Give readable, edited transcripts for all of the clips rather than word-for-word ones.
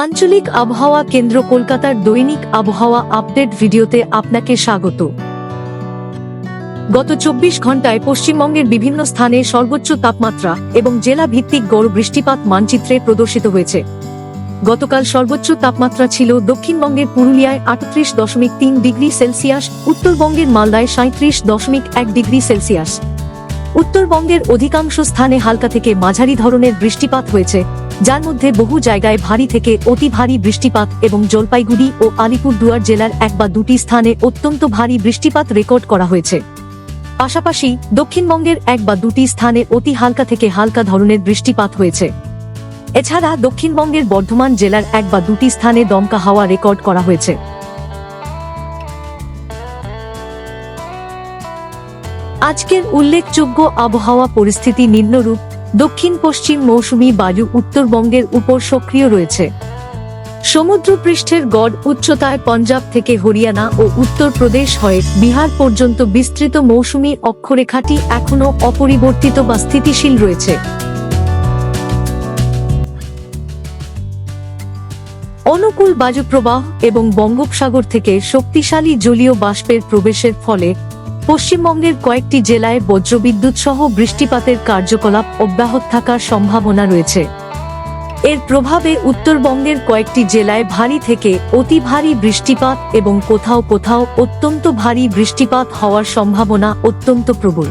আঞ্চলিক আবহাওয়া কেন্দ্র কলকাতার দৈনিক আবহাওয়া আপডেট ভিডিওতে আপনাকে স্বাগত। গত 24 ঘন্টায় পশ্চিমবঙ্গের বিভিন্ন স্থানে সর্বোচ্চ তাপমাত্রা এবং জেলা ভিত্তিক গড় বৃষ্টিপাত মানচিত্রে প্রদর্শিত হয়েছে। গতকাল সর্বোচ্চ তাপমাত্রা ছিল দক্ষিণবঙ্গের পুরুলিয়ায় 38.3 ডিগ্রি সেলসিয়াস, উত্তরবঙ্গের মালদায় 37.1 ডিগ্রি সেলসিয়াস। উত্তরবঙ্গের অধিকাংশ স্থানে হালকা থেকে মাঝারি ধরনের বৃষ্টিপাত হয়েছে, যার মধ্যে বহু জায়গায় ভারী থেকে অতি ভারী বৃষ্টিপাত এবং জলপাইগুড়ি ও আলিপুরদুয়ার জেলার এক বা দুটি স্থানে অত্যন্ত ভারী বৃষ্টিপাত রেকর্ড করা হয়েছে। পাশাপাশি দক্ষিণবঙ্গের এক বা দুটি স্থানে অতি হালকা থেকে হালকা ধরনের বৃষ্টিপাত হয়েছে। এছাড়া দক্ষিণবঙ্গের বর্ধমান জেলার এক বা দুটি স্থানে দমকা হাওয়া রেকর্ড করা হয়েছে। আজকের উল্লেখযোগ্য আবহাওয়া পরিস্থিতি নিম্নরূপ। দক্ষিণ পশ্চিম মৌসুমী বায়ু উত্তরবঙ্গের উপর সক্রিয় রয়েছে। সমুদ্রপৃষ্ঠের গড় উচ্চতায় পাঞ্জাব থেকে হরিয়ানা ও উত্তরপ্রদেশ হয়ে বিহার পর্যন্ত বিস্তৃত মৌসুমী অক্ষরেখাটি এখনও অপরিবর্তিত বা স্থিতিশীল রয়েছে। অনুকূল বায়ুপ্রবাহ এবং বঙ্গোপসাগর থেকে শক্তিশালী জলীয় বাষ্পের প্রবেশের ফলে পশ্চিমবঙ্গের কয়েকটি জেলায় বজ্রবিদ্যুৎ সহ বৃষ্টিপাতের কার্যকলাপ অব্যাহত থাকার সম্ভাবনা রয়েছে। এর প্রভাবে উত্তরবঙ্গের কয়েকটি জেলায় ভারী থেকে অতি ভারী বৃষ্টিপাত এবং কোথাও কোথাও অত্যন্ত ভারী বৃষ্টিপাত হওয়ার সম্ভাবনা অত্যন্ত প্রবল।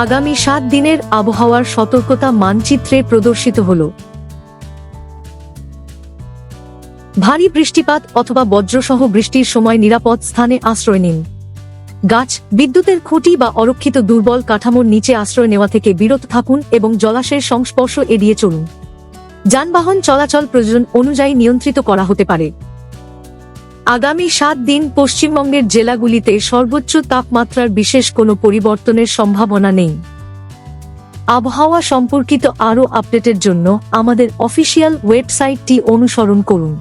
আগামী 7 দিনের আবহাওয়ার সতর্কতা মানচিত্রে প্রদর্শিত হল। ভারী বৃষ্টিপাত অথবা বজ্রসহ বৃষ্টির সময় নিরাপদ স্থানে আশ্রয় নিন। গাছ, বিদ্যুতের খুঁটি বা অরক্ষিত দুর্বল কাঠামোর নিচে আশ্রয় নেওয়া থেকে বিরত থাকুন এবং জলাশয়ের সংস্পর্শ এড়িয়ে চলুন। যানবাহন চলাচল প্রয়োজন অনুযায়ী নিয়ন্ত্রিত করা হতে পারে। আগামী 7 দিন পশ্চিমবঙ্গের জেলাগুলিতে সর্বোচ্চ তাপমাত্রার বিশেষ কোনো পরিবর্তনের সম্ভাবনা নেই। আবহাওয়া সম্পর্কিত আরও আপডেটের জন্য আমাদের অফিসিয়াল ওয়েবসাইটটি অনুসরণ করুন।